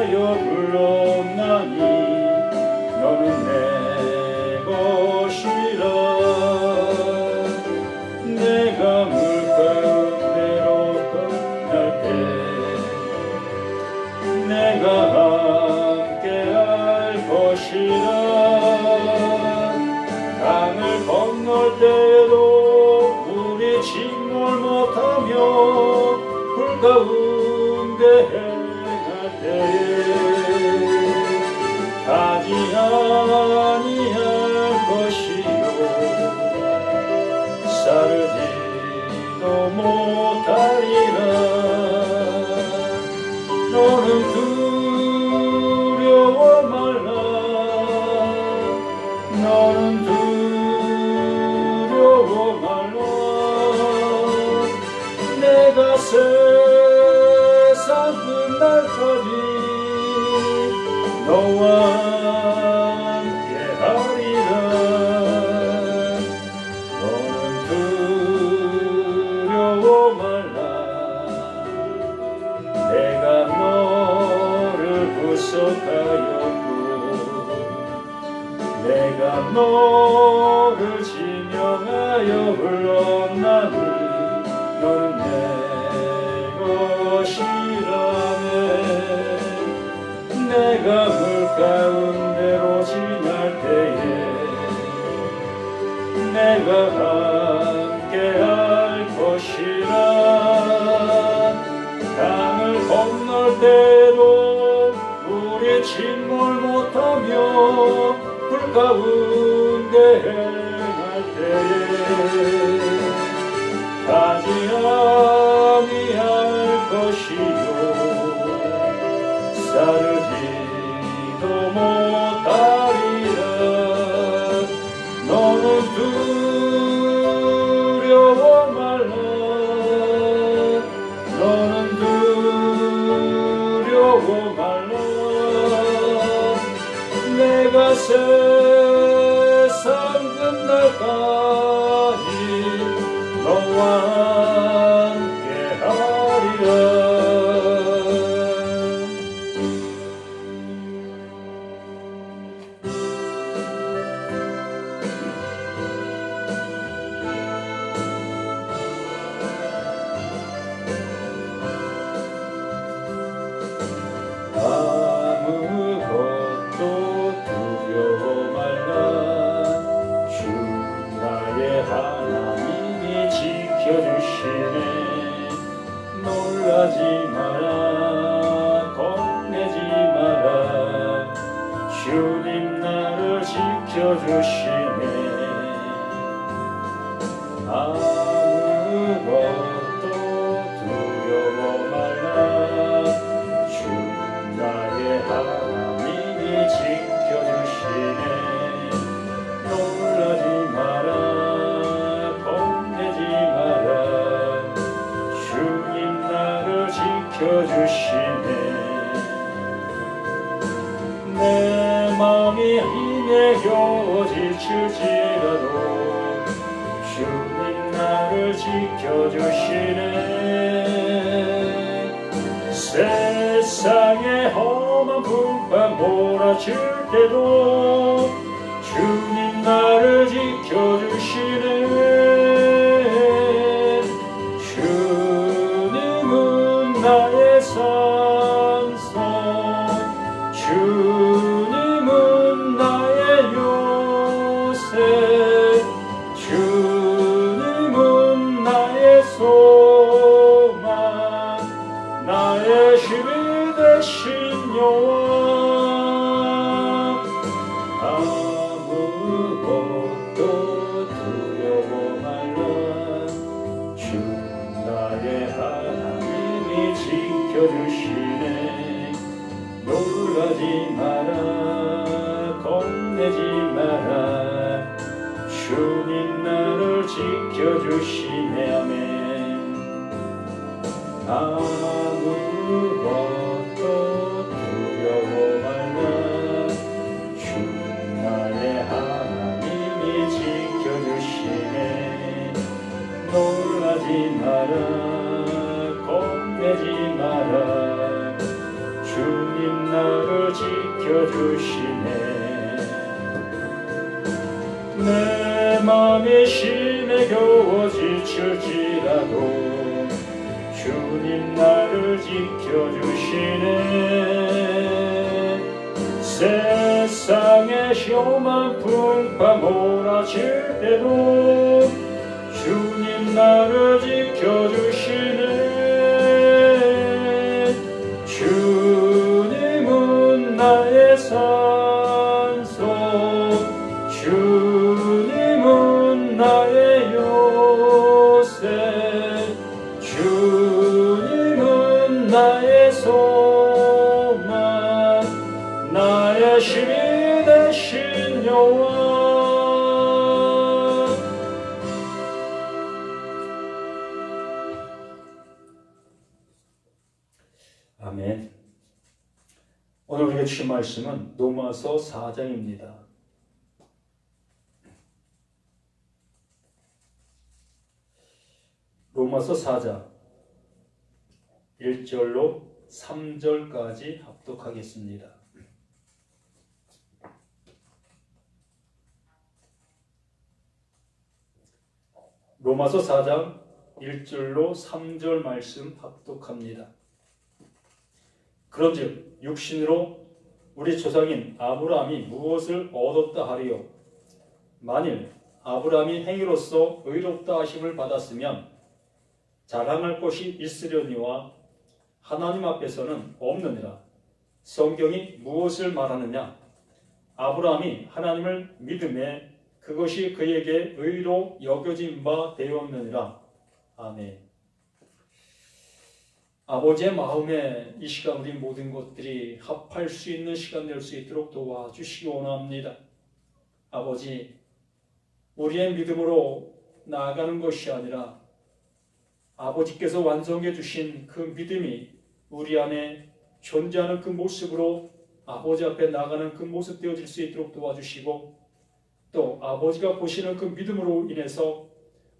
부족하여 불렀나니 너는 내 것이라. 내가 물가운데로 건널 때 내가 함께할 것이라. 강을 건널 때에도 우리 침몰 못하며 불 가운데 행할 때에 가지 아니할 것이요 사르지도 못하리라. 너는 두려워 말라. 너는 두려워 말라. 내가 세상 끝날까지 너와 함께 하리라. 너는 두려워 말라. 내가 너를 구속하였고 내가 너를 지명하여 불렀나니 너는 내 것이라네. 내가 물 가운데로 지날 때에 내가 함께할 것이라. 강을 건널 때도 우리 침몰 못하며 불 가운데 행할 때에 가지 아니할 것이요 사르지도 못하리라. 너는 두려워 말라. 너는 두려워 말라. 내가 세상 끝날까지 너와 함께 하리라. 아무것도 두려워 말라. 주 나의 하나님이 지켜주시네. 놀라지 마라. 겁내지 마라. 주님 나를 지켜주시네. 아무것도 두려워 말라. 주 나의 하나님이 지켜주시네. 놀라지 마라. 겁내지 마라. 주님 나를 지켜주시네. 내 마음이 힘에 겨워 지칠지라도 주님 나를 지켜주시네. 세상의 험한 풍파 몰아칠 때도 주님 나를 지켜주시네. 주님은 나의 산성. 주님은 나의 요새. 주님은 나의 소망. 나의 힘이 되신 여호와. 아무것도 두려워 말라. 주 나의 하나님이 지켜주시네. 놀라지 마라. 겁내지 마라. 주님 나를 지켜주시네. 아멘. 아무것도 두려워 말라. 주 나의 하나님이 지켜주시네. 놀라지 마라. 겁내지 마라. 주님 나를 지켜주시네. 내 맘이 심에 겨워 지칠지라도 주님 나를 지켜주시네. 세상의 험한 풍파 몰아칠 때도 주님 나를 지켜주시네. 주님은 나의 산소, 주님은 나의 요새, 주님은 나의 소망, 나의 힘이 되신 여호와. 아멘. 오늘 우리가 주신 말씀은 로마서 4장입니다. 로마서 4장 1절로 3절까지 합독하겠습니다. 로마서 4장 1절로 3절 말씀 합독합니다. 그런즉 육신으로 우리 조상인 아브라함이 무엇을 얻었다 하리요? 만일 아브라함이 행위로서 의롭다 하심을 받았으면 자랑할 것이 있으려니와 하나님 앞에서는 없느니라. 성경이 무엇을 말하느냐? 아브라함이 하나님을 믿음에 그것이 그에게 의로 여겨진 바 되었느니라. 아멘. 아버지의 마음에 이 시간 우리 모든 것들이 합할 수 있는 시간 될 수 있도록 도와주시기 원합니다. 아버지, 우리의 믿음으로 나아가는 것이 아니라 아버지께서 완성해 주신 그 믿음이 우리 안에 존재하는 그 모습으로 아버지 앞에 나가는 그 모습 되어질 수 있도록 도와주시고, 또 아버지가 보시는 그 믿음으로 인해서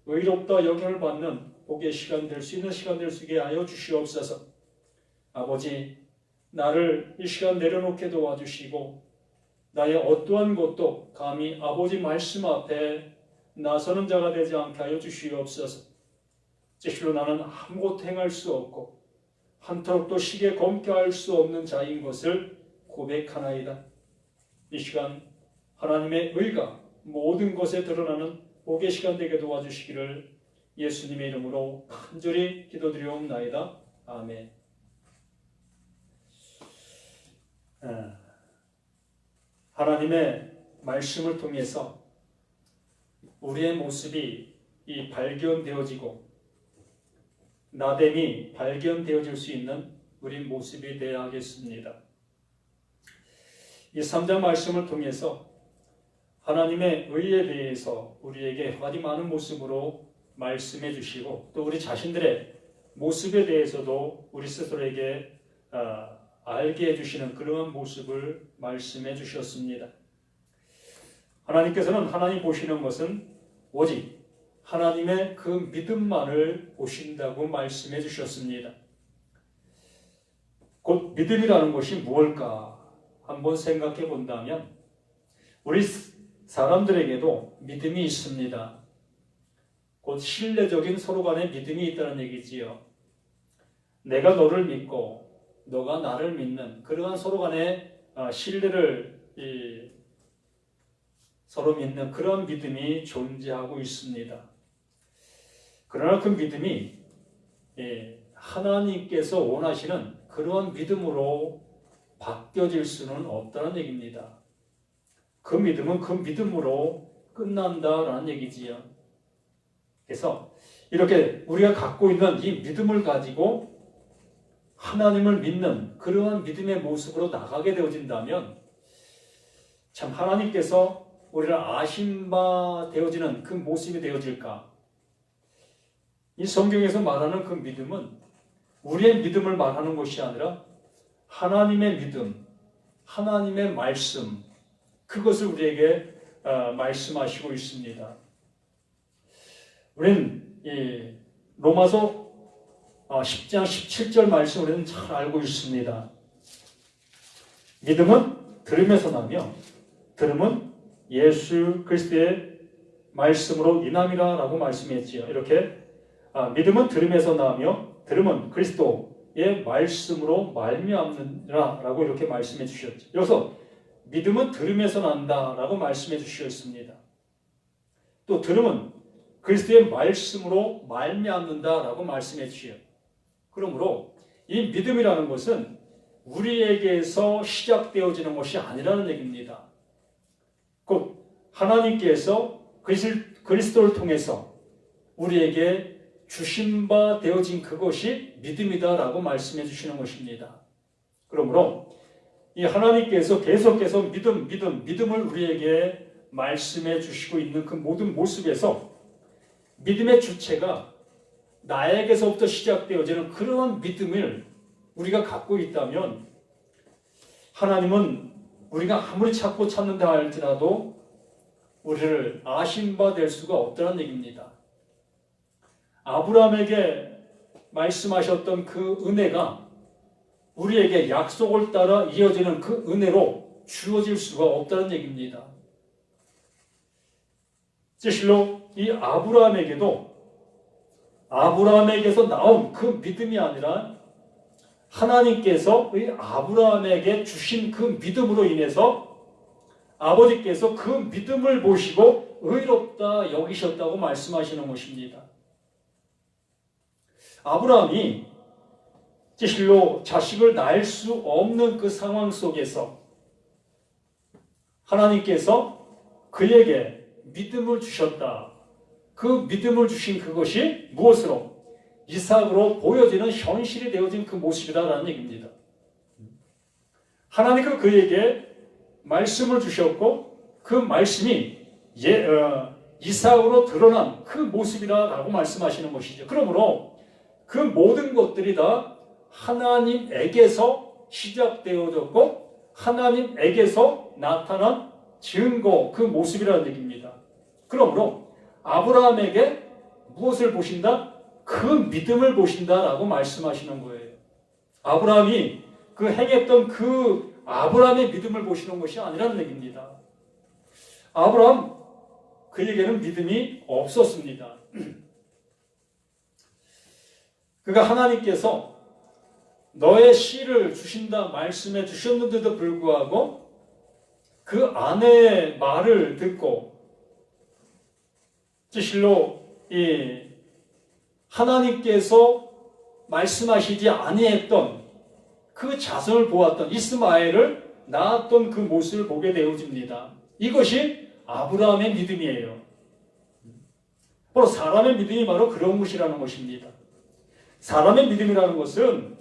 의롭다 여김을 받는 복의 시간 될 수 있는 시간 될 수 있게 하여 주시옵소서. 아버지, 나를 이 시간 내려놓게 도와주시고 나의 어떠한 것도 감히 아버지 말씀 앞에 나서는 자가 되지 않게 하여 주시옵소서. 제실로 나는 아무것도 행할 수 없고 한터록도 시계 검게 할 수 없는 자인 것을 고백하나이다. 이 시간 하나님의 의가 모든 것에 드러나는 복의 시간 되게 도와주시기를 예수님의 이름으로 간절히 기도드리옵나이다. 아멘. 하나님의 말씀을 통해서 우리의 모습이 발견되어지고 나됨이 발견되어질 수 있는 우리 모습이 되어야 하겠습니다. 이 3장 말씀을 통해서 하나님의 의에 대해서 우리에게 한마디 많은 모습으로 말씀해 주시고, 또 우리 자신들의 모습에 대해서도 우리 스스로에게 알게 해주시는 그러한 모습을 말씀해 주셨습니다. 하나님께서는 하나님 보시는 것은 오직 하나님의 그 믿음만을 보신다고 말씀해 주셨습니다. 곧 믿음이라는 것이 무엇일까 한번 생각해 본다면 우리 사람들에게도 믿음이 있습니다. 곧 신뢰적인 서로 간의 믿음이 있다는 얘기지요. 내가 너를 믿고 너가 나를 믿는 그러한 서로 간의 신뢰를 서로 믿는 그런 믿음이 존재하고 있습니다. 그러나 그 믿음이 하나님께서 원하시는 그러한 믿음으로 바뀌어질 수는 없다는 얘기입니다. 그 믿음은 그 믿음으로 끝난다라는 얘기지요. 그래서 이렇게 우리가 갖고 있는 이 믿음을 가지고 하나님을 믿는 그러한 믿음의 모습으로 나가게 되어진다면 참 하나님께서 우리를 아신 바 되어지는 그 모습이 되어질까? 이 성경에서 말하는 그 믿음은 우리의 믿음을 말하는 것이 아니라 하나님의 믿음, 하나님의 말씀, 그것을 우리에게 말씀하시고 있습니다. 우리는 이 로마서 10장 17절 말씀 우리는 잘 알고 있습니다. 믿음은 들음에서 나며 들음은 예수 그리스도의 말씀으로 인함이라라고 말씀했지요. 이렇게 믿음은 들음에서 나며 들음은 그리스도의 말씀으로 말미암느라라고 이렇게 말씀해 주셨죠. 여기서 믿음은 들음에서 난다라고 말씀해 주셨습니다. 또 들음은 그리스도의 말씀으로 말미암는다라고 말씀해 주시요. 그러므로 이 믿음이라는 것은 우리에게서 시작되어지는 것이 아니라는 얘기입니다. 곧 하나님께서 그리스도를 통해서 우리에게 주신 바 되어진 그것이 믿음이다라고 말씀해 주시는 것입니다. 그러므로 이 하나님께서 계속해서 믿음을 우리에게 말씀해 주시고 있는 그 모든 모습에서 믿음의 주체가 나에게서부터 시작되어지는 그러한 믿음을 우리가 갖고 있다면 하나님은 우리가 아무리 찾고 찾는다 할지라도 우리를 아신 바 될 수가 없다는 얘기입니다. 아브라함에게 말씀하셨던 그 은혜가 우리에게 약속을 따라 이어지는 그 은혜로 주어질 수가 없다는 얘기입니다. 실로 이 아브라함에게서 나온 그 믿음이 아니라 하나님께서 이 아브라함에게 주신 그 믿음으로 인해서 아버지께서 그 믿음을 보시고 의롭다 여기셨다고 말씀하시는 것입니다. 아브라함이 실로 자식을 낳을 수 없는 그 상황 속에서 하나님께서 그에게 믿음을 주셨다. 그 믿음을 주신 그것이 무엇으로? 이삭으로 보여지는 현실이 되어진 그 모습이다라는 얘기입니다. 하나님은 그에게 말씀을 주셨고 그 말씀이 이삭으로 드러난 그 모습이다라고 말씀하시는 것이죠. 그러므로 그 모든 것들이 다 하나님에게서 시작되어졌고 하나님에게서 나타난 증거, 그 모습이라는 얘기입니다. 그러므로 아브라함에게 무엇을 보신다? 그 믿음을 보신다라고 말씀하시는 거예요. 아브라함이 그 행했던 그 아브라함의 믿음을 보시는 것이 아니라는 얘기입니다. 아브라함, 그에게는 믿음이 없었습니다. 그가 하나님께서 너의 씨를 주신다 말씀해 주셨는데도 불구하고 그 아내의 말을 듣고 실로 이 하나님께서 말씀하시지 아니했던 그 자손을 보았던 이스마엘을 낳았던 그 모습을 보게 되어집니다. 이것이 아브라함의 믿음이에요. 바로 사람의 믿음이 바로 그런 것이라는 것입니다. 사람의 믿음이라는 것은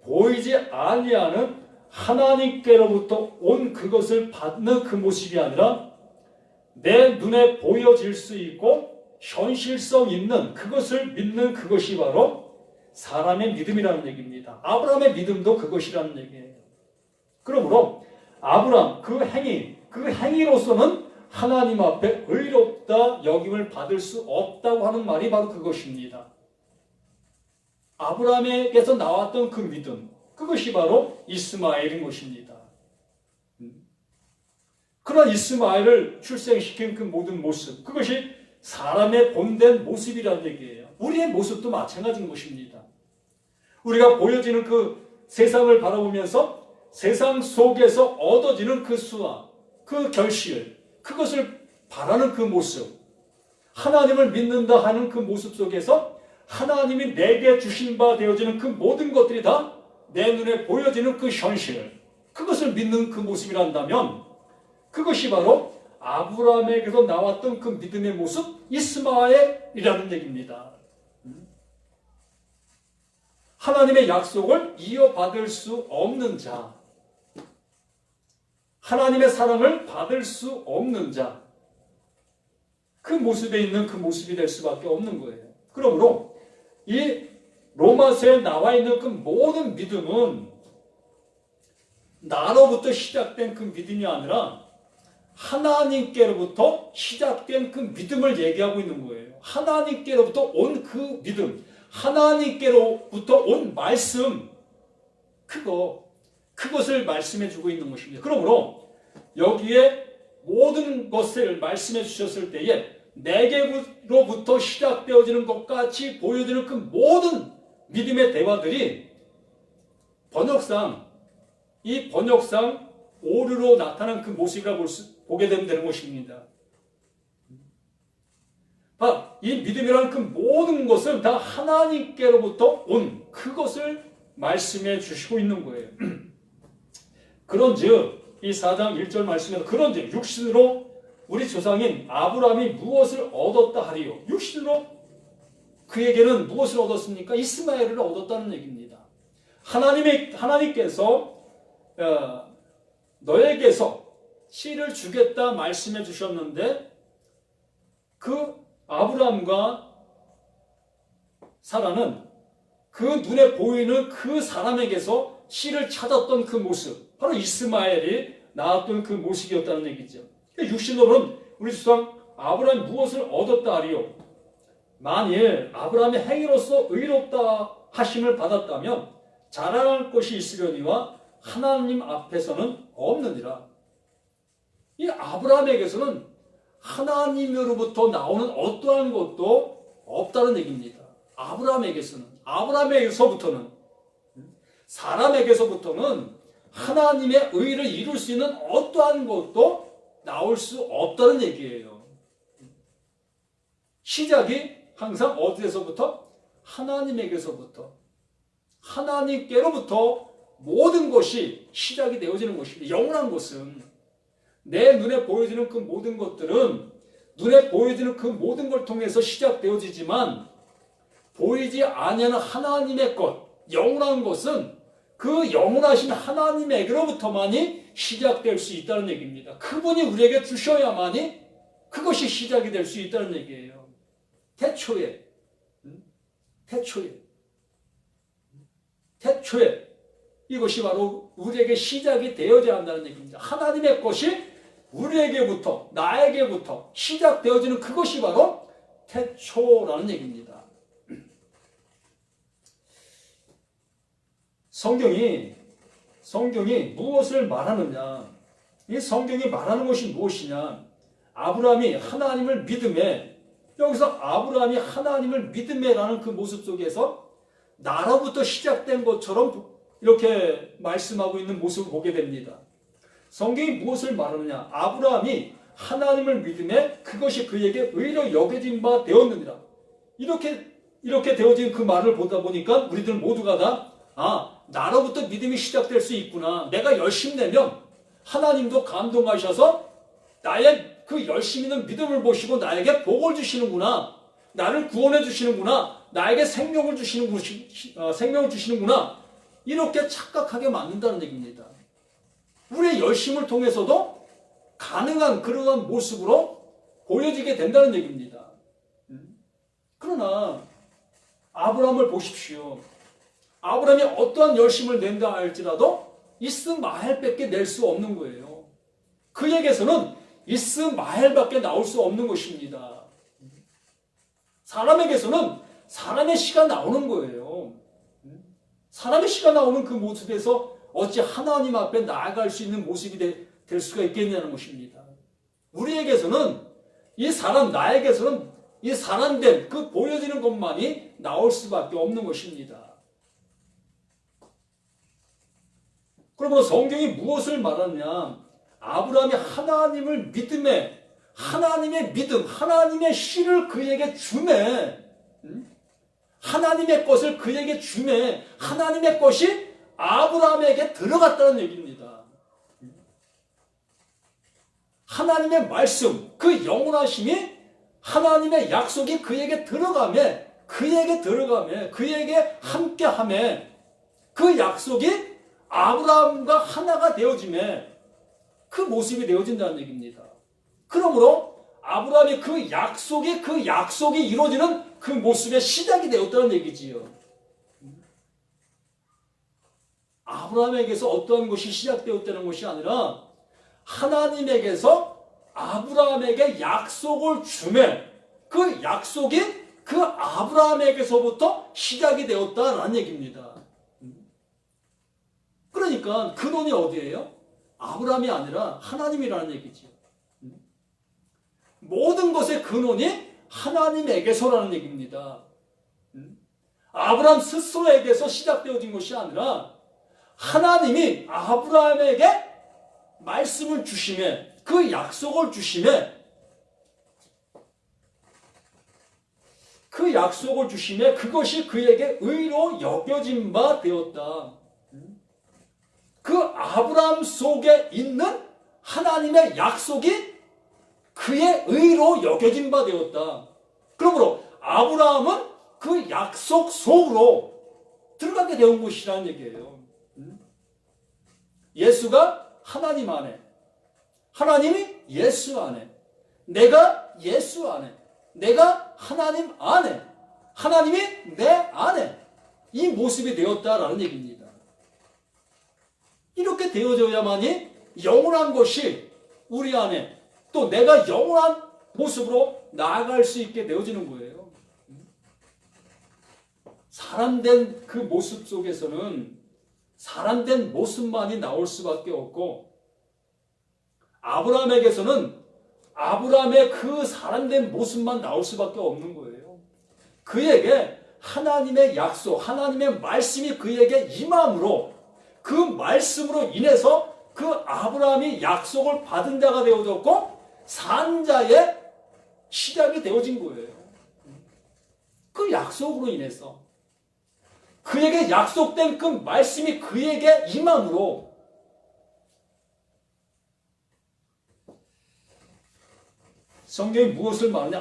보이지 아니하는 하나님께로부터 온 그것을 받는 그 모습이 아니라 내 눈에 보여질 수 있고 현실성 있는 그것을 믿는 그것이 바로 사람의 믿음이라는 얘기입니다. 아브라함의 믿음도 그것이라는 얘기예요. 그러므로 아브라함 그 행위로서는 하나님 앞에 의롭다 여김을 받을 수 없다고 하는 말이 바로 그것입니다. 아브라함에게서 나왔던 그 믿음, 그것이 바로 이스마엘인 것입니다. 그러나 이스마엘을 출생시킨 그 모든 모습, 그것이 사람의 본된 모습이라는 얘기예요. 우리의 모습도 마찬가지인 것입니다. 우리가 보여지는 그 세상을 바라보면서 세상 속에서 얻어지는 그 수와 그 결실, 그것을 바라는 그 모습, 하나님을 믿는다 하는 그 모습 속에서 하나님이 내게 주신 바 되어지는 그 모든 것들이 다 내 눈에 보여지는 그 현실, 그것을 믿는 그 모습이란다면 그것이 바로 아브라함에게서 나왔던 그 믿음의 모습, 이스마엘이라는 얘기입니다. 하나님의 약속을 이어받을 수 없는 자, 하나님의 사랑을 받을 수 없는 자, 그 모습에 있는 그 모습이 될 수밖에 없는 거예요. 그러므로 이 로마서에 나와 있는 그 모든 믿음은 나로부터 시작된 그 믿음이 아니라 하나님께로부터 시작된 그 믿음을 얘기하고 있는 거예요. 하나님께로부터 온 그 믿음, 하나님께로부터 온 말씀, 그것을 말씀해 주고 있는 것입니다. 그러므로 여기에 모든 것을 말씀해 주셨을 때에 내게로부터 시작되어지는 것 같이 보여지는 그 모든 믿음의 대화들이 이 번역상 오류로 나타난 그 모습이라 보게 되는 것입니다. 이 믿음이라는 그 모든 것을 다 하나님께로부터 온 그것을 말씀해 주시고 있는 거예요. 그런즉 이 4장 1절 말씀에서 그런즉 육신으로 우리 조상인 아브라함이 무엇을 얻었다 하리요. 육신으로 그에게는 무엇을 얻었습니까? 이스마엘을 얻었다는 얘기입니다. 하나님께서 너에게서 씨를 주겠다 말씀해 주셨는데 그 아브라함과 사라는 그 눈에 보이는 그 사람에게서 씨를 찾았던 그 모습, 바로 이스마엘이 낳았던 그 모습이었다는 얘기죠. 육신으로는 우리 조상 아브라함이 무엇을 얻었다 하리요. 만일 아브라함의 행위로서 의롭다 하심을 받았다면 자랑할 것이 있으려니와 하나님 앞에서는 없느니라. 이 아브라함에게서는 하나님으로부터 나오는 어떠한 것도 없다는 얘기입니다. 아브라함에게서부터는 사람에게서부터는 하나님의 의를 이룰 수 있는 어떠한 것도 나올 수 없다는 얘기예요. 시작이 항상 어디에서부터? 하나님께로부터 모든 것이 시작이 되어지는 것입니다. 영원한 것은 내 눈에 보여지는 그 모든 것들은 눈에 보여지는 그 모든 걸 통해서 시작되어지지만 보이지 아니하는 하나님의 것, 영원한 것은 그 영원하신 하나님에게로부터만이 시작될 수 있다는 얘기입니다. 그분이 우리에게 주셔야만이 그것이 시작이 될 수 있다는 얘기예요. 태초에 이것이 바로 우리에게 시작이 되어야 한다는 얘기입니다. 하나님의 것이 우리에게부터, 나에게부터 시작되어지는 그것이 바로 태초라는 얘기입니다. 성경이 무엇을 말하느냐? 이 성경이 말하는 것이 무엇이냐? 아브라함이 하나님을 믿음에, 여기서 아브라함이 하나님을 믿음에라는 그 모습 속에서 나로부터 시작된 것처럼 이렇게 말씀하고 있는 모습을 보게 됩니다. 성경이 무엇을 말하느냐? 아브라함이 하나님을 믿음에 그것이 그에게 의로 여겨진 바 되었느니라. 이렇게 되어진 그 말을 보다 보니까 우리들 모두가 다 나로부터 믿음이 시작될 수 있구나. 내가 열심히 내면 하나님도 감동하셔서 나의 그 열심히 있는 믿음을 보시고 나에게 복을 주시는구나. 나를 구원해 주시는구나. 나에게 생명을 주시는구나. 이렇게 착각하게 만든다는 얘기입니다. 우리의 열심을 통해서도 가능한 그러한 모습으로 보여지게 된다는 얘기입니다. 그러나 아브라함을 보십시오. 아브라함이 어떠한 열심을 낸다 할지라도 이스마엘밖에 낼 수 없는 거예요. 그에게서는 이스마엘밖에 나올 수 없는 것입니다. 사람에게서는 사람의 씨가 나오는 거예요. 사람의 씨가 나오는 그 모습에서 어찌 하나님 앞에 나아갈 수 있는 모습이 될 수가 있겠냐는 것입니다. 우리에게서는 나에게서는 이 사람된 그 보여지는 것만이 나올 수밖에 없는 것입니다. 그러면 성경이 무엇을 말하느냐? 아브라함이 하나님을 믿음에, 하나님의 믿음, 하나님의 씨를 그에게 주매, 하나님의 것을 그에게 주매, 하나님의 것이 아브라함에게 들어갔다는 얘기입니다. 하나님의 말씀, 그 영원하심이, 하나님의 약속이 그에게 들어가매, 그에게 함께하매, 그 약속이 아브라함과 하나가 되어짐에 그 모습이 되어진다는 얘기입니다. 그러므로 아브라함이 그 약속이 이루어지는 그 모습의 시작이 되었다는 얘기지요. 아브라함에게서 어떠한 것이 시작되었다는 것이 아니라 하나님에게서 아브라함에게 약속을 주매 그 약속이 그 아브라함에게서부터 시작이 되었다라는 얘기입니다. 그러니까 근원이 어디예요? 아브라함이 아니라 하나님이라는 얘기죠. 모든 것의 근원이 하나님에게서라는 얘기입니다. 아브라함 스스로에게서 시작되어진 것이 아니라 하나님이 아브라함에게 말씀을 주심에, 그 약속을 주심에, 그것이 그에게 의로 여겨진 바 되었다. 그 아브라함 속에 있는 하나님의 약속이 그의 의로 여겨진 바 되었다. 그러므로 아브라함은 그 약속 속으로 들어가게 되온 것이라는 얘기예요. 예수가 하나님 안에, 하나님이 예수 안에, 내가 예수 안에, 내가 하나님 안에, 하나님이 내 안에, 이 모습이 되었다라는 얘기입니다. 이렇게 되어져야만이 영원한 것이 우리 안에, 또 내가 영원한 모습으로 나아갈 수 있게 되어지는 거예요. 사람된 그 모습 속에서는 사람된 모습만이 나올 수밖에 없고, 아브라함에게서는 아브라함의 그 사람된 모습만 나올 수밖에 없는 거예요. 그에게 하나님의 약속, 하나님의 말씀이 그에게 임함으로, 그 말씀으로 인해서 그 아브라함이 약속을 받은 자가 되어졌고 산 자의 시작이 되어진 거예요. 그 약속으로 인해서, 그에게 약속된 그 말씀이 그에게 임함으로, 성경이 무엇을 말하냐?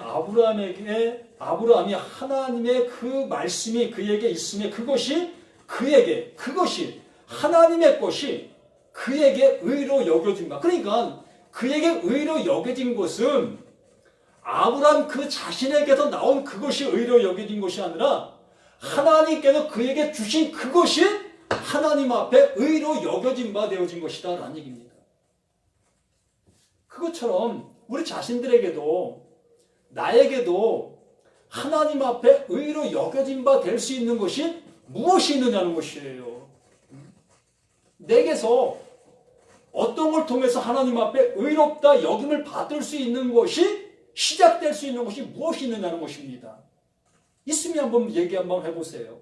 아브라함이 하나님의 그 말씀이 그에게 있음에 그것이 하나님의 것이 그에게 의로 여겨진 바. 그러니까 그에게 의로 여겨진 것은 아브라함 그 자신에게서 나온 그것이 의로 여겨진 것이 아니라 하나님께서 그에게 주신 그것이 하나님 앞에 의로 여겨진 바 되어진 것이다 라는 얘기입니다. 그것처럼 우리 자신들에게도, 나에게도 하나님 앞에 의로 여겨진 바 될 수 있는 것이 무엇이 있느냐는 것이에요. 내게서 어떤 걸 통해서 하나님 앞에 의롭다 여김을 받을 수 있는 것이, 시작될 수 있는 것이 무엇이 있느냐는 것입니다. 있으면 한번 얘기 한번 해보세요.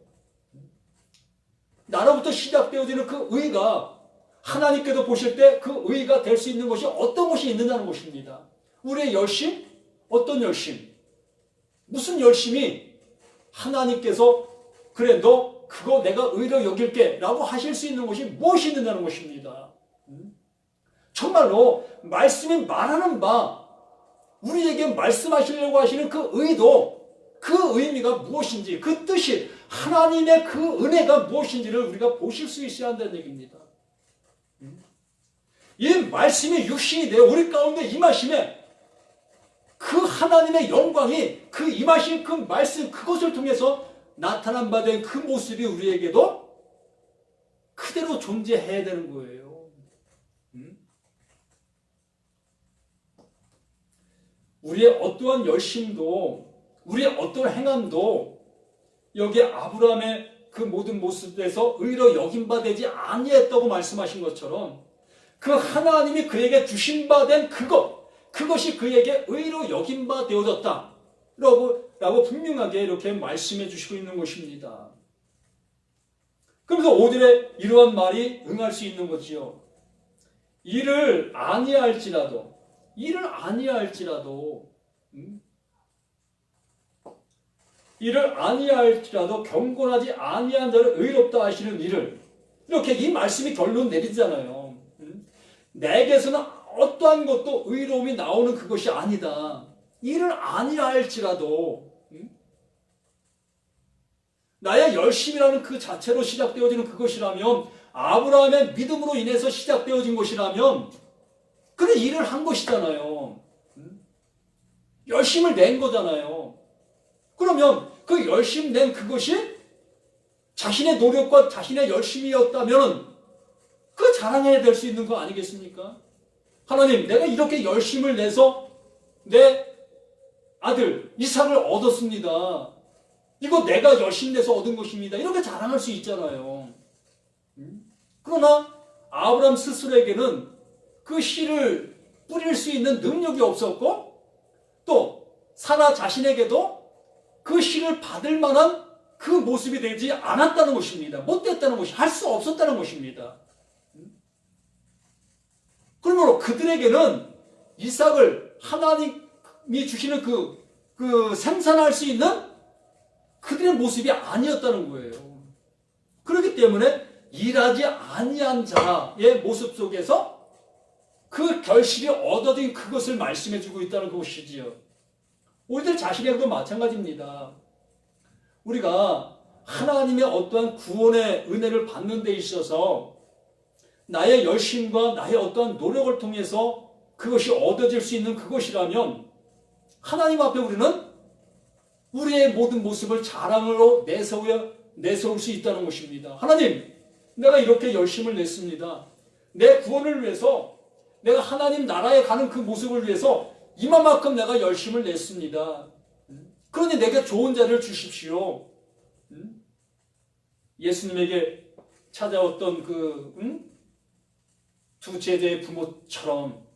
나로부터 시작되어지는 그 의가 하나님께서 보실 때 그 의가 될 수 있는 것이 어떤 것이 있느냐는 것입니다. 우리의 열심? 어떤 열심? 무슨 열심이 하나님께서 그래 너 그거 내가 의로 여길게 라고 하실 수 있는 것이 무엇이 있느냐는 것입니다. 정말로 말씀이 말하는 바, 우리에게 말씀하시려고 하시는 그 의도, 그 의미가 무엇인지, 그 뜻이, 하나님의 그 은혜가 무엇인지를 우리가 보실 수 있어야 한다는 얘기입니다. 이 말씀이 육신이 되어 우리 가운데 임하심에 그 하나님의 영광이, 그 임하신 그 말씀, 그것을 통해서 나타난 바 된 그 모습이 우리에게도 그대로 존재해야 되는 거예요. 우리의 어떠한 열심도, 우리의 어떠한 행함도 여기 아브라함의 그 모든 모습에서 의로 여김바되지 아니했다고 말씀하신 것처럼 그 하나님이 그에게 주신 바 된 그것이 그에게 의로 여김바 되어졌다 라고 분명하게 이렇게 말씀해 주시고 있는 것입니다. 그러면서 5절에 이러한 말이 응할 수 있는 거지요. 이를 아니할지라도 경건하지 아니한 자를 의롭다 하시는 이를, 이렇게 이 말씀이 결론 내리잖아요. 내게서는 어떠한 것도 의로움이 나오는 그것이 아니다. 이를 아니할지라도, 나의 열심이라는 그 자체로 시작되어지는 그것이라면, 아브라함의 믿음으로 인해서 시작되어진 것이라면 그래 일을 한 것이잖아요. 열심을 낸 거잖아요. 그러면 그 열심 낸 그것이 자신의 노력과 자신의 열심이었다면 그 자랑해야 될 수 있는 거 아니겠습니까? 하나님, 내가 이렇게 열심을 내서 내 아들 이삭을 얻었습니다. 이거 내가 열심 내서 얻은 것입니다. 이렇게 자랑할 수 있잖아요. 그러나 아브라함 스스로에게는 그 씨를 뿌릴 수 있는 능력이 없었고 또 사라 자신에게도 그 씨를 받을 만한 그 모습이 되지 않았다는 것입니다. 못됐다는 것이 할 수 없었다는 것입니다. 그러므로 그들에게는 이삭을 하나님이 주시는 그 생산할 수 있는 그들의 모습이 아니었다는 거예요. 그렇기 때문에 일하지 아니한 자의 모습 속에서 그 결실이 얻어진 그것을 말씀해주고 있다는 것이지요. 우리들 자신에게도 마찬가지입니다. 우리가 하나님의 어떠한 구원의 은혜를 받는 데 있어서 나의 열심과 나의 어떠한 노력을 통해서 그것이 얻어질 수 있는 그것이라면 하나님 앞에 우리는 우리의 모든 모습을 자랑으로 내세울 수 있다는 것입니다. 하나님, 내가 이렇게 열심을 냈습니다. 내 구원을 위해서, 내가 하나님 나라에 가는 그 모습을 위해서 이만큼 내가 열심을 냈습니다. 그러니 내게 좋은 자를 주십시오. 예수님에게 찾아왔던 두 제자의 부모처럼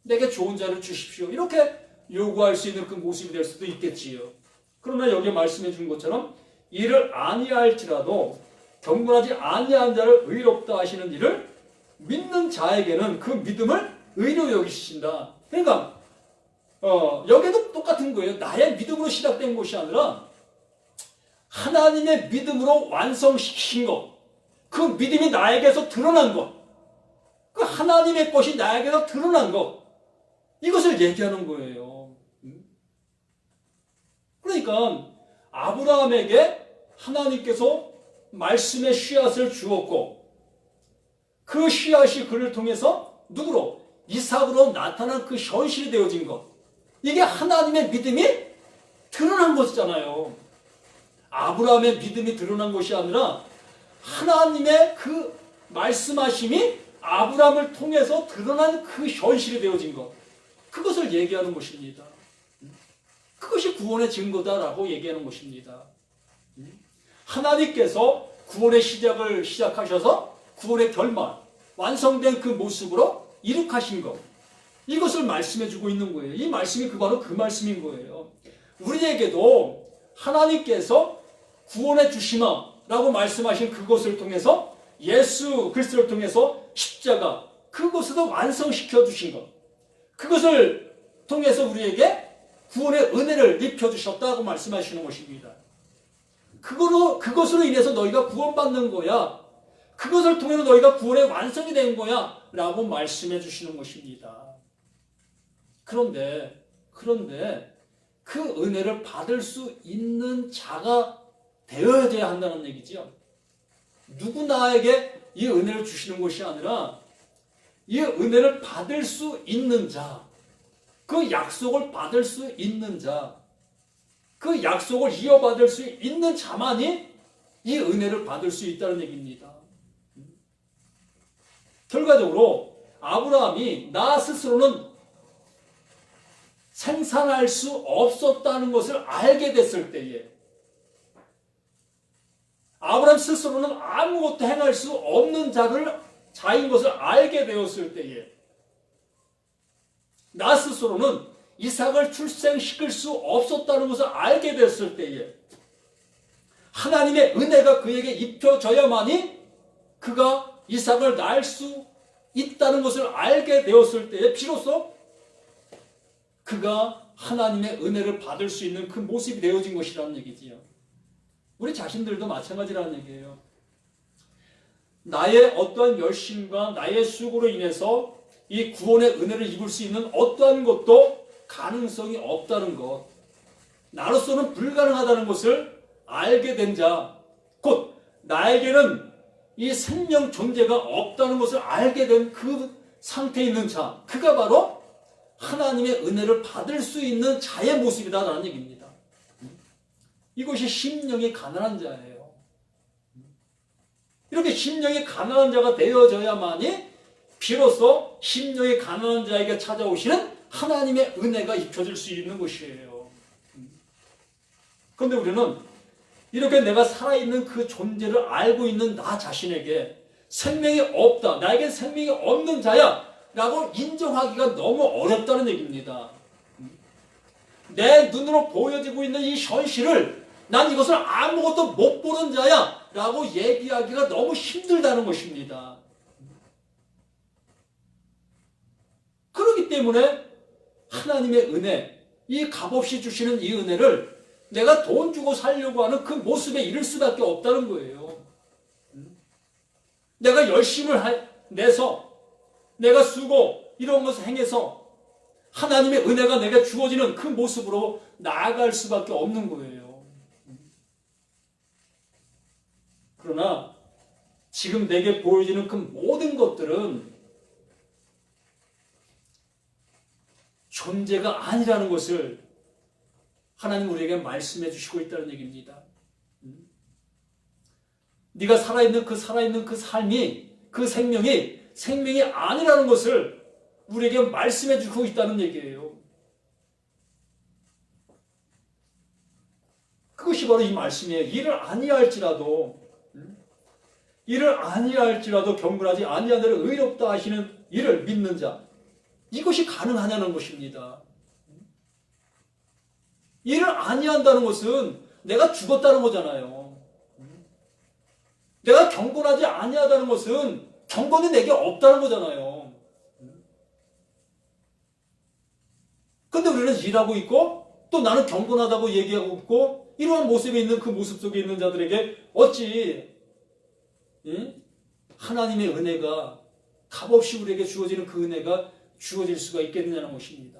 내게 좋은 자를 주십시오. 이렇게 요구할 수 있는 그 모습이 될 수도 있겠지요. 그러나 여기 말씀해 준 것처럼 이를 아니할지라도 경건하지 아니한 자를 의롭다 하시는 이를 믿는 자에게는 그 믿음을 의로 여기신다. 그러니까 여기도 똑같은 거예요. 나의 믿음으로 시작된 것이 아니라 하나님의 믿음으로 완성시킨 것, 그 믿음이 나에게서 드러난 것, 그 하나님의 것이 나에게서 드러난 것, 이것을 얘기하는 거예요. 그러니까 아브라함에게 하나님께서 말씀의 씨앗을 주었고 그 씨앗이 그를 통해서 누구로? 이삭으로 나타난 그 현실이 되어진 것, 이게 하나님의 믿음이 드러난 것이잖아요. 아브라함의 믿음이 드러난 것이 아니라 하나님의 그 말씀하심이 아브라함을 통해서 드러난 그 현실이 되어진 것, 그것을 얘기하는 것입니다. 그것이 구원의 증거다라고 얘기하는 것입니다. 하나님께서 구원의 시작을 시작하셔서 구원의 결말, 완성된 그 모습으로 이룩하신 것, 이것을 말씀해주고 있는 거예요. 이 말씀이 바로 그 말씀인 거예요. 우리에게도 하나님께서 구원해 주시마라고 말씀하신 그것을 통해서 예수 그리스도를 통해서 십자가, 그것으로 완성시켜 주신 것, 그것을 통해서 우리에게 구원의 은혜를 입혀주셨다고 말씀하시는 것입니다. 그것으로 인해서 너희가 구원받는 거야, 그것을 통해서 너희가 구원의 완성이 된 거야 라고 말씀해 주시는 것입니다. 그런데 그 은혜를 받을 수 있는 자가 되어야 한다는 얘기죠. 누구 나에게 이 은혜를 주시는 것이 아니라 이 은혜를 받을 수 있는 자, 그 약속을 받을 수 있는 자, 그 약속을 이어받을 수 있는 자만이 이 은혜를 받을 수 있다는 얘기입니다. 결과적으로 아브라함이 나 스스로는 생산할 수 없었다는 것을 알게 됐을 때에, 아브라함 스스로는 아무것도 행할 수 없는 자인 것을 알게 되었을 때에, 나 스스로는 이삭을 출생시킬 수 없었다는 것을 알게 됐을 때에, 하나님의 은혜가 그에게 입혀져야만이 그가 이삭을 낳을 수 있다는 것을 알게 되었을 때에 비로소 그가 하나님의 은혜를 받을 수 있는 그 모습이 되어진 것이라는 얘기지요. 우리 자신들도 마찬가지라는 얘기예요. 나의 어떠한 열심과 나의 수고로 인해서 이 구원의 은혜를 입을 수 있는 어떠한 것도 가능성이 없다는 것, 나로서는 불가능하다는 것을 알게 된 자, 곧 나에게는 이 생명 존재가 없다는 것을 알게 된 그 상태에 있는 자, 그가 바로 하나님의 은혜를 받을 수 있는 자의 모습이다라는 얘기입니다. 이것이 심령이 가난한 자예요. 이렇게 심령이 가난한 자가 되어져야만이 비로소 심령이 가난한 자에게 찾아오시는 하나님의 은혜가 입혀질 수 있는 것이에요. 그런데 우리는 이렇게 내가 살아있는 그 존재를 알고 있는 나 자신에게 생명이 없다, 나에겐 생명이 없는 자야 라고 인정하기가 너무 어렵다는 얘기입니다. 내 눈으로 보여지고 있는 이 현실을 난 이것을 아무것도 못 보는 자야 라고 얘기하기가 너무 힘들다는 것입니다. 그렇기 때문에 하나님의 은혜, 이 값없이 주시는 이 은혜를 내가 돈 주고 살려고 하는 그 모습에 이를 수밖에 없다는 거예요. 내가 열심을 내서 내가 쓰고 이런 것을 행해서 하나님의 은혜가 내게 주어지는 그 모습으로 나아갈 수밖에 없는 거예요. 그러나 지금 내게 보여지는 그 모든 것들은 존재가 아니라는 것을 하나님 우리에게 말씀해 주시고 있다는 얘기입니다. 네가 살아있는 그 삶이, 그 생명이 아니라는 것을 우리에게 말씀해 주고 있다는 얘기예요. 그것이 바로 이 말씀이에요. 이를 아니할지라도 경건하지 아니한 대로 의롭다 하시는 이를 믿는 자, 이것이 가능하냐는 것입니다. 이를 아니한다는 것은 내가 죽었다는 거잖아요. 내가 경건하지 아니하다는 것은 경건이 내게 없다는 거잖아요. 근데 우리는 일하고 있고 또 나는 경건하다고 얘기하고 있고 이러한 모습에 있는 그 모습 속에 있는 자들에게 어찌 하나님의 은혜가 값없이 우리에게 주어지는 그 은혜가 주어질 수가 있겠느냐는 것입니다.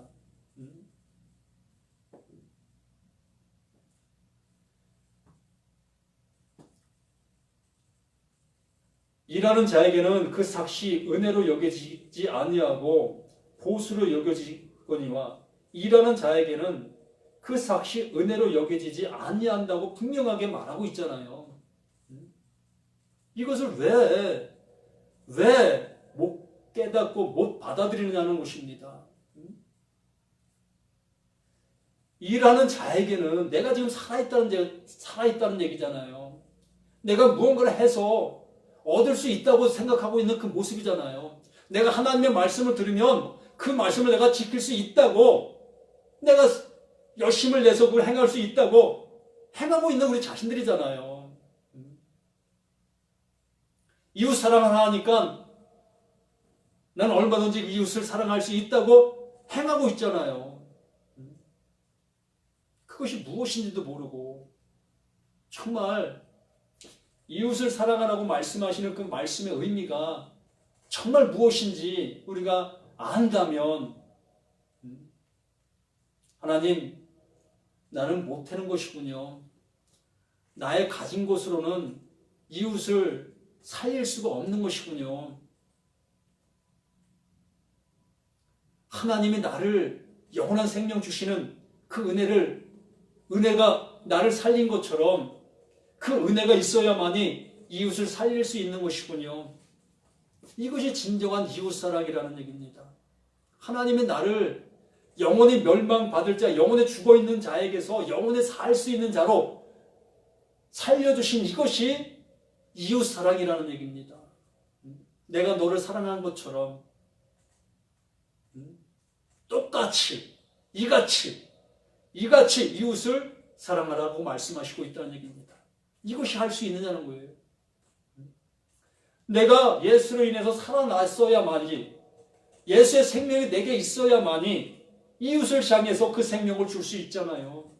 일하는 자에게는 그 삭시 은혜로 여겨지지 아니하고 보수로 여겨지거니와 일하는 자에게는 그 삭시 은혜로 여겨지지 아니한다고 분명하게 말하고 있잖아요. 이것을 왜 못 깨닫고 못 받아들이느냐는 것입니다. 일하는 자에게는 내가 지금 살아있다는 얘기잖아요. 내가 무언가를 해서 얻을 수 있다고 생각하고 있는 그 모습이잖아요. 내가 하나님의 말씀을 들으면 그 말씀을 내가 지킬 수 있다고, 내가 열심을 내서 그걸 행할 수 있다고 행하고 있는 우리 자신들이잖아요. 이웃 사랑을 하니까 나는 얼마든지 이웃을 사랑할 수 있다고 행하고 있잖아요. 그것이 무엇인지도 모르고 정말 이웃을 사랑하라고 말씀하시는 그 말씀의 의미가 정말 무엇인지 우리가 안다면 하나님, 나는 못하는 것이군요. 나의 가진 것으로는 이웃을 살릴 수가 없는 것이군요. 하나님이 나를 영원한 생명 주시는 그 은혜가 나를 살린 것처럼 그 은혜가 있어야만이 이웃을 살릴 수 있는 것이군요. 이것이 진정한 이웃사랑이라는 얘기입니다. 하나님이 나를 영원히 멸망받을 자, 영원히 죽어있는 자에게서 영원히 살 수 있는 자로 살려주신 이것이 이웃사랑이라는 얘기입니다. 내가 너를 사랑한 것처럼 똑같이 이같이 이웃을 사랑하라고 말씀하시고 있다는 얘기입니다. 이것이 할 수 있느냐는 거예요. 내가 예수로 인해서 살아났어야만이, 예수의 생명이 내게 있어야만이 이웃을 향해서 그 생명을 줄 수 있잖아요.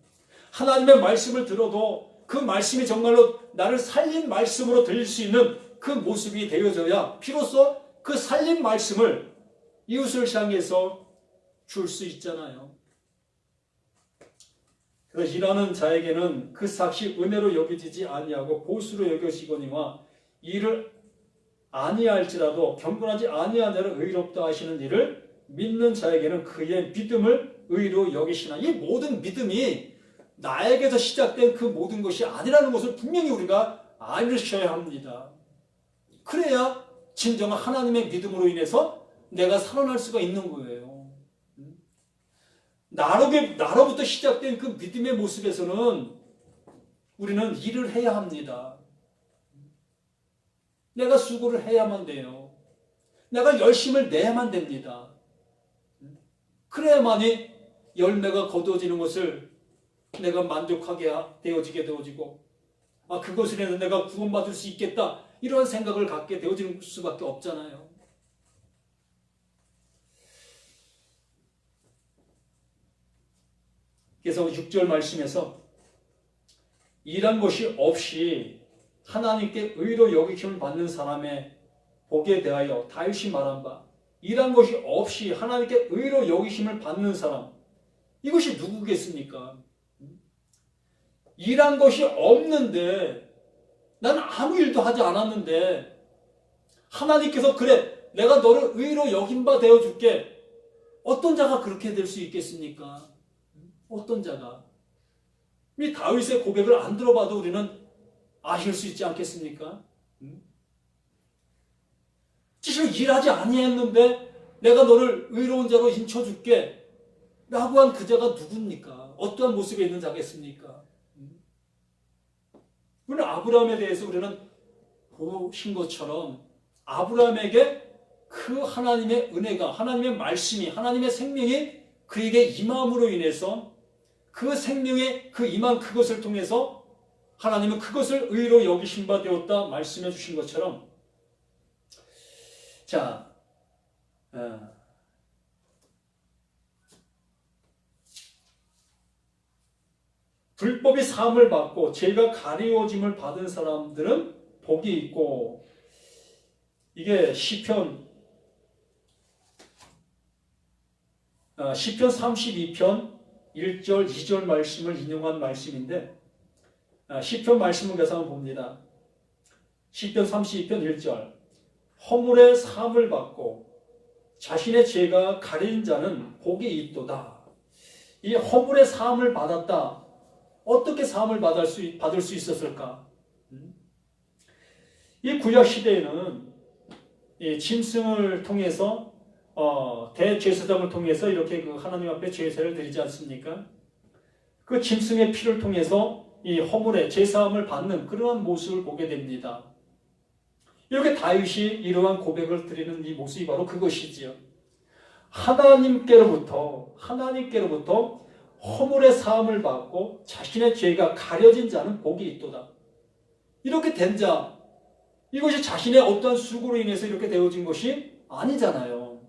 하나님의 말씀을 들어도 그 말씀이 정말로 나를 살린 말씀으로 들릴 수 있는 그 모습이 되어져야 비로소 그 살린 말씀을 이웃을 향해서 줄 수 있잖아요. 그래서 일하는 자에게는 그 삭시 은혜로 여겨지지 아니하고 보수로 여겨지거니와 이를 아니할지라도 경건하지 아니한 자를 의롭다 하시는 이를 믿는 자에게는 그의 믿음을 의로 여기시나. 이 모든 믿음이 나에게서 시작된 그 모든 것이 아니라는 것을 분명히 우리가 알으셔야 합니다. 그래야 진정한 하나님의 믿음으로 인해서 내가 살아날 수가 있는 거예요. 나로부터 시작된 그 믿음의 모습에서는 우리는 일을 해야 합니다. 내가 수고를 해야만 돼요. 내가 열심을 내야만 됩니다. 그래야만이 열매가 거두어지는 것을 내가 만족하게 되어지고 그것을 해서 내가 구원받을 수 있겠다 이런 생각을 갖게 되어지는 수밖에 없잖아요. 그래서 6절 말씀에서 일한 것이 없이 하나님께 의로 여기심을 받는 사람의 복에 대하여 다윗이 말한 바, 일한 것이 없이 하나님께 의로 여기심을 받는 사람, 이것이 누구겠습니까? 일한 것이 없는데, 난 아무 일도 하지 않았는데 하나님께서 그래, 내가 너를 의로 여김바 되어줄게. 어떤 자가 그렇게 될 수 있겠습니까? 어떤 자가? 이 다윗의 고백을 안 들어봐도 우리는 아실 수 있지 않겠습니까? 지금 일하지 아니했는데 내가 너를 의로운 자로 인쳐줄게 라고 한 그 자가 누굽니까? 어떠한 모습에 있는 자겠습니까? 우리는 아브라함에 대해서 우리는 보신 것처럼 아브라함에게 그 하나님의 은혜가, 하나님의 말씀이, 하나님의 생명이 그에게 임함으로 인해서 그 생명의 그 임한 그것을 통해서 하나님은 그것을 의로 여기신 바 되었다 말씀해 주신 것처럼, 자, 불법이 사함을 받고 죄가 가리워짐을 받은 사람들은 복이 있고, 이게 시편 32편 1절 2절 말씀을 인용한 말씀인데, 시편 말씀을 가서 한번 봅니다. 시편 32편 1절, 허물의 사함을 받고 자신의 죄가 가린 자는 복이 있도다. 이 허물의 사함을 받았다. 어떻게 사함을 받을 수 있었을까? 이 구약 시대에는 이 짐승을 통해서 대제사장을 통해서 이렇게 그 하나님 앞에 제사를 드리지 않습니까? 그 짐승의 피를 통해서 이 허물의 제사함을 받는 그러한 모습을 보게 됩니다. 이렇게 다윗이 이러한 고백을 드리는 이 모습이 바로 그것이지요. 하나님께로부터 허물의 사함을 받고 자신의 죄가 가려진 자는 복이 있도다. 이렇게 된 자, 이것이 자신의 어떠한 수고로 인해서 이렇게 되어진 것이 아니잖아요.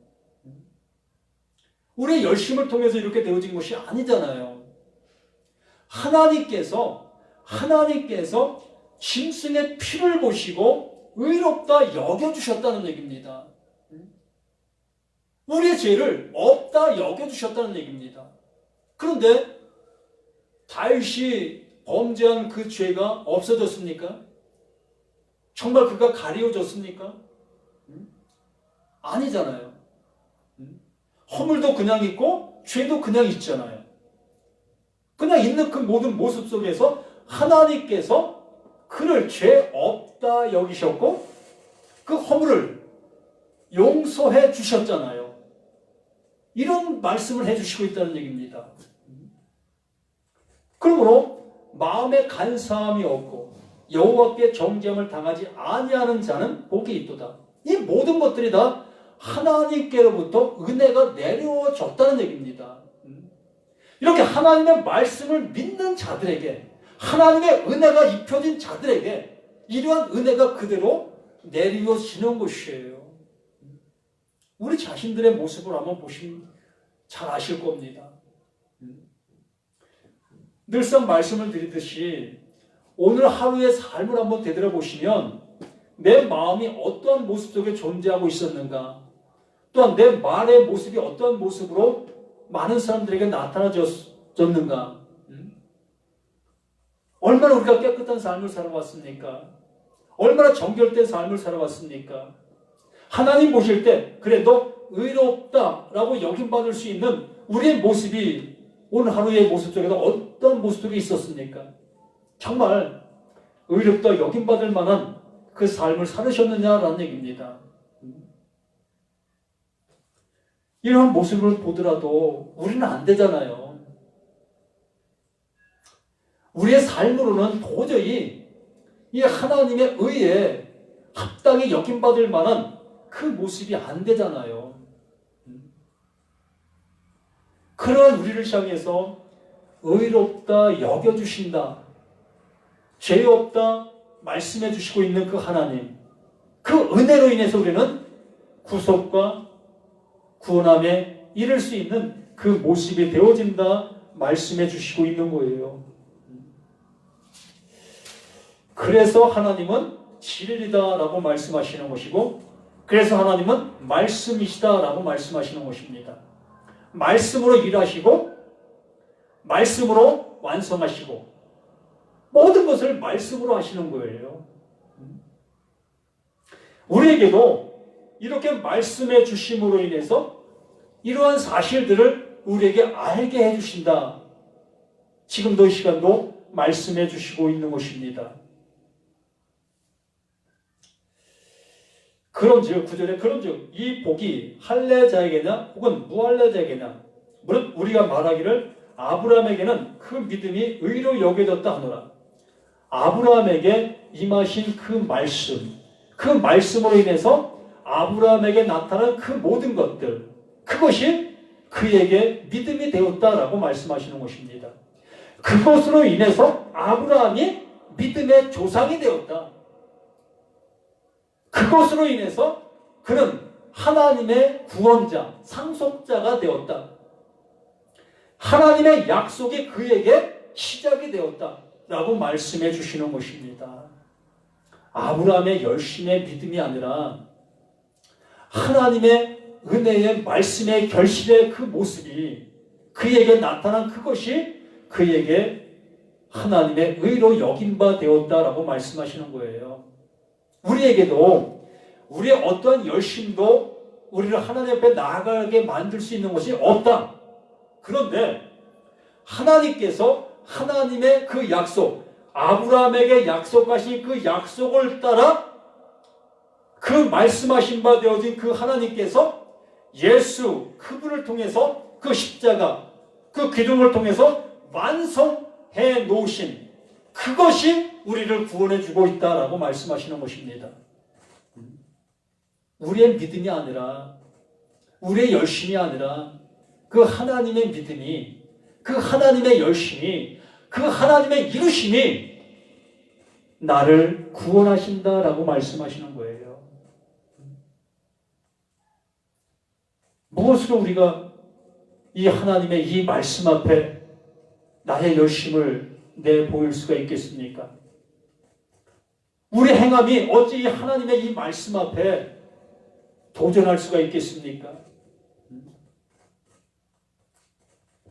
우리의 열심을 통해서 이렇게 되어진 것이 아니잖아요. 하나님께서 짐승의 피를 보시고 의롭다 여겨주셨다는 얘기입니다. 우리의 죄를 없다 여겨주셨다는 얘기입니다. 그런데 다윗이 범죄한 그 죄가 없어졌습니까? 정말 그가 가리워졌습니까? 아니잖아요. 허물도 그냥 있고 죄도 그냥 있잖아요. 그냥 있는 그 모든 모습 속에서 하나님께서 그를 죄 없다 여기셨고 그 허물을 용서해 주셨잖아요. 이런 말씀을 해주시고 있다는 얘기입니다. 그러므로 마음에 간사함이 없고 여호와께 정죄함을 당하지 아니하는 자는 복이 있도다. 이 모든 것들이 다 하나님께로부터 은혜가 내려졌다는 얘기입니다. 이렇게 하나님의 말씀을 믿는 자들에게, 하나님의 은혜가 입혀진 자들에게 이러한 은혜가 그대로 내려지는 것이에요. 우리 자신들의 모습을 한번 보시면 잘 아실 겁니다. 늘상 말씀을 드리듯이 오늘 하루의 삶을 한번 되돌아보시면 내 마음이 어떠한 모습 속에 존재하고 있었는가, 또한 내 말의 모습이 어떠한 모습으로 많은 사람들에게 나타나졌는가, 얼마나 우리가 깨끗한 삶을 살아왔습니까? 얼마나 정결된 삶을 살아왔습니까? 하나님 보실 때 그래 너 의롭다라고 여김받을 수 있는 우리의 모습이 오늘 하루의 모습 속에서 어떤 모습 속에 있었습니까? 정말 의롭다 여김받을 만한 그 삶을 살으셨느냐라는 얘기입니다. 이런 모습을 보더라도 우리는 안 되잖아요. 우리의 삶으로는 도저히 이 하나님의 의에 합당히 여김받을 만한 그 모습이 안 되잖아요. 그러한 우리를 향해서 의롭다 여겨주신다, 죄 없다 말씀해 주시고 있는 그 하나님, 그 은혜로 인해서 우리는 구속과 구원함에 이를 수 있는 그 모습이 되어진다 말씀해 주시고 있는 거예요. 그래서 하나님은 진리다라고 말씀하시는 것이고, 그래서 하나님은 말씀이시다라고 말씀하시는 것입니다. 말씀으로 일하시고 말씀으로 완성하시고 모든 것을 말씀으로 하시는 거예요. 우리에게도 이렇게 말씀해 주심으로 인해서 이러한 사실들을 우리에게 알게 해주신다. 지금도 이 시간도 말씀해 주시고 있는 것입니다. 그런즉, 9절에 그런즉 이 복이 할례자에게나 혹은 무할례자에게나, 물론 우리가 말하기를 아브라함에게는 그 믿음이 의로 여겨졌다 하노라. 아브라함에게 임하신 그 말씀, 그 말씀으로 인해서 아브라함에게 나타난 그 모든 것들, 그것이 그에게 믿음이 되었다라고 말씀하시는 것입니다. 그것으로 인해서 아브라함이 믿음의 조상이 되었다. 그것으로 인해서 그는 하나님의 구원자, 상속자가 되었다. 하나님의 약속이 그에게 시작이 되었다 라고 말씀해 주시는 것입니다. 아브라함의 열심의 믿음이 아니라 하나님의 은혜의 말씀의 결실의 그 모습이 그에게 나타난 그것이 그에게 하나님의 의로 여긴 바 되었다라고 말씀하시는 거예요. 우리에게도 우리의 어떠한 열심도 우리를 하나님 앞에 나아가게 만들 수 있는 것이 없다. 그런데 하나님께서 하나님의 그 약속, 아브라함에게 약속하신 그 약속을 따라 그 말씀하신 바 되어진 그 하나님께서 예수 그분을 통해서 그 십자가, 그 기둥을 통해서 완성해 놓으신 그것이 우리를 구원해 주고 있다라고 말씀하시는 것입니다. 우리의 믿음이 아니라, 우리의 열심이 아니라 그 하나님의 믿음이, 그 하나님의 열심이, 그 하나님의 이루심이 나를 구원하신다라고 말씀하시는 거예요. 무엇으로 우리가 이 하나님의 이 말씀 앞에 나의 열심을 내보일 수가 있겠습니까? 우리 행함이 어찌 이 하나님의 이 말씀 앞에 도전할 수가 있겠습니까?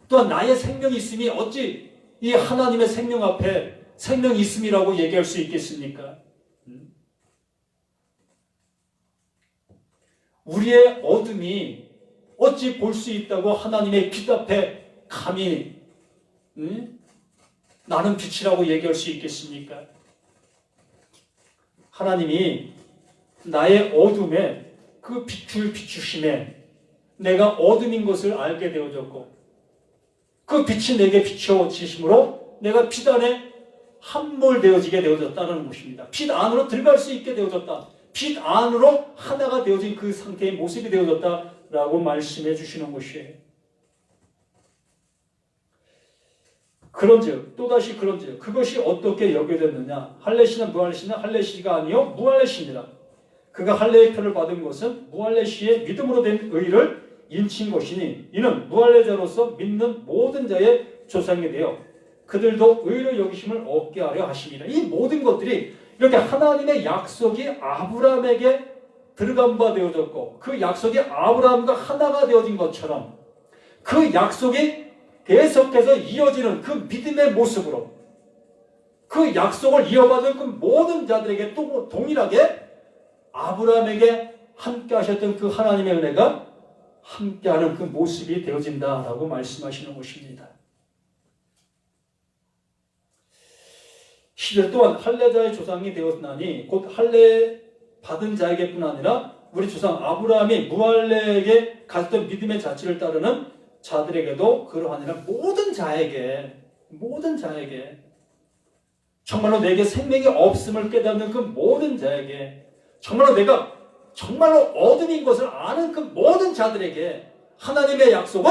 또한 나의 생명이 있음이 어찌 이 하나님의 생명 앞에 생명이 있음이라고 얘기할 수 있겠습니까? 우리의 어둠이 어찌 볼 수 있다고 하나님의 빛 앞에 감히 나는 빛이라고 얘기할 수 있겠습니까? 하나님이 나의 어둠에 그 빛을 비추심에 내가 어둠인 것을 알게 되어졌고, 그 빛이 내게 비춰지심으로 내가 빛 안에 함몰되어지게 되어졌다는 것입니다. 빛 안으로 들어갈 수 있게 되어졌다. 빛 안으로 하나가 되어진 그 상태의 모습이 되어졌다라고 말씀해 주시는 것이에요. 그런즉, 또다시 그런즉, 그것이 어떻게 여겨졌느냐? 할례시는 무할례시는 할례시가 아니요 무할례시입니다. 그가 할례의 표를 받은 것은 무할례시의 믿음으로 된 의를 인친 것이니, 이는 무할례자로서 믿는 모든 자의 조상이 되어 그들도 의로 여기심을 얻게 하려 하심이라. 이 모든 것들이 이렇게 하나님의 약속이 아브라함에게 들어간 바 되어졌고, 그 약속이 아브라함과 하나가 되어진 것처럼 그 약속이 계속해서 이어지는 그 믿음의 모습으로 그 약속을 이어받은 그 모든 자들에게 또 동일하게 아브라함에게 함께 하셨던 그 하나님의 은혜가 함께하는 그 모습이 되어진다라고 말씀하시는 것입니다. 11 또한 할례자의 조상이 되었나니 곧 할례 받은 자에게뿐 아니라 우리 조상 아브라함이 무할례에게 가졌던 믿음의 자취를 따르는 자들에게도 그러하니라. 모든 자에게 정말로 내게 생명이 없음을 깨닫는 그 모든 자에게, 정말로 내가 정말로 어둠인 것을 아는 그 모든 자들에게 하나님의 약속은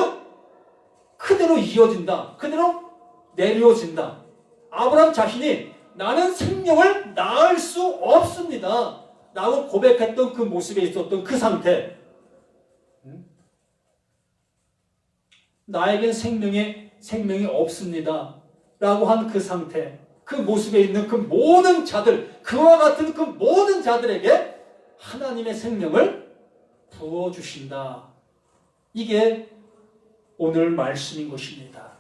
그대로 이어진다. 그대로 내려진다. 아브라함 자신이 나는 생명을 낳을 수 없습니다 라고 고백했던 그 모습에 있었던 그 상태, 나에겐 생명이 없습니다 라고 한 그 상태, 그 모습에 있는 그 모든 자들, 그와 같은 그 모든 자들에게 하나님의 생명을 부어주신다. 이게 오늘 말씀인 것입니다.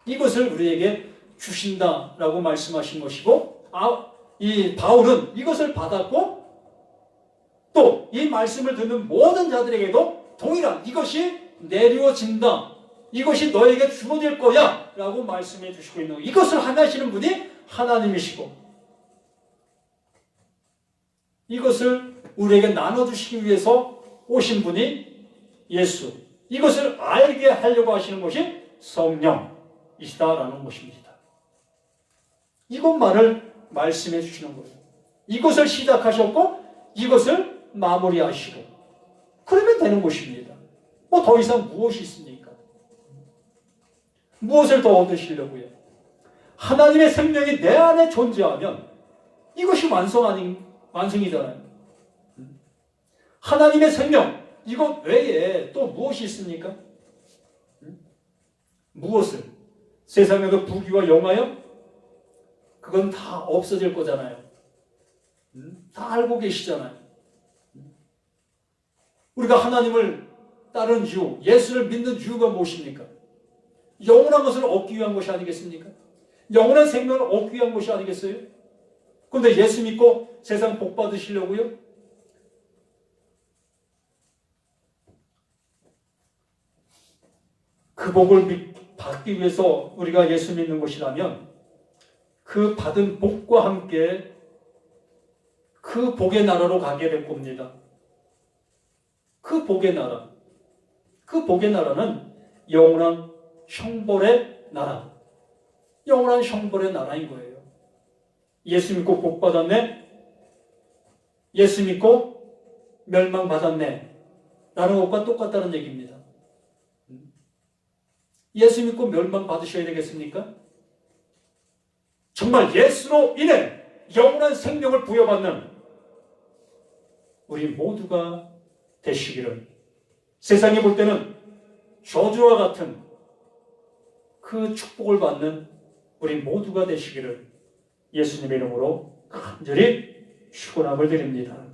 이것을 우리에게 주신다라고 말씀하신 것이고, 이 바울은 이것을 받았고 또 이 말씀을 듣는 모든 자들에게도 동일한 이것이 내려진다, 이것이 너에게 주어질 거야 라고 말씀해 주시고 있는, 이것을 하시는 분이 하나님이시고 이것을 우리에게 나눠주시기 위해서 오신 분이 예수, 이것을 알게 하려고 하시는 것이 성령이시다라는 것입니다. 이것만을 말씀해 주시는 거예요. 이것을 시작하셨고 이것을 마무리하시고 그러면 되는 것입니다. 뭐 더 이상 무엇이 있습니까? 무엇을 더 얻으시려고요? 하나님의 생명이 내 안에 존재하면 이것이 완성이잖아요. 하나님의 생명, 이것 외에 또 무엇이 있습니까? 무엇을? 세상에도 부귀와 영화요? 그건 다 없어질 거잖아요. 다 알고 계시잖아요. 우리가 하나님을 따르는 이유, 예수를 믿는 이유가 무엇입니까? 영원한 것을 얻기 위한 것이 아니겠습니까? 영원한 생명을 얻기 위한 것이 아니겠어요? 그런데 예수 믿고 세상 복 받으시려고요? 그 복을 받기 위해서 우리가 예수 믿는 것이라면 그 받은 복과 함께 그 복의 나라로 가게 될 겁니다. 그 복의 나라, 그 복의 나라는 영원한 형벌의 나라, 영원한 형벌의 나라인 거예요. 예수 믿고 복 받았네? 예수 믿고 멸망받았네? 라는 것과 똑같다는 얘기입니다. 예수 믿고 멸망받으셔야 되겠습니까? 정말 예수로 인해 영원한 생명을 부여받는 우리 모두가 되시기를, 세상이 볼 때는 저주와 같은 그 축복을 받는 우리 모두가 되시기를 예수님의 이름으로 간절히 축원함을 드립니다.